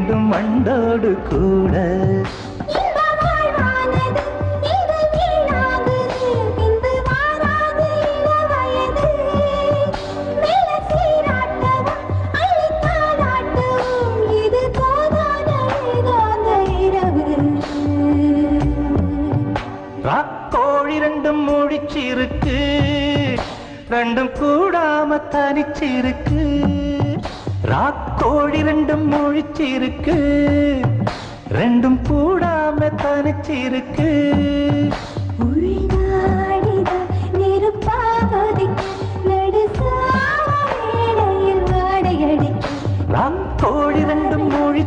வேண்டும் மண்டோடு கூட. ராக்கோழி ரெண்டும் முழிச்சிருக்கு, ரெண்டும் கூடாம தனிச்சிருக்கு. ராக்கோழி ரெண்டும் முழிச்சிருக்கு, ரெண்டும் கூடாம தனிச்சிருக்கு. ராக்கோழி ரெண்டும் முழி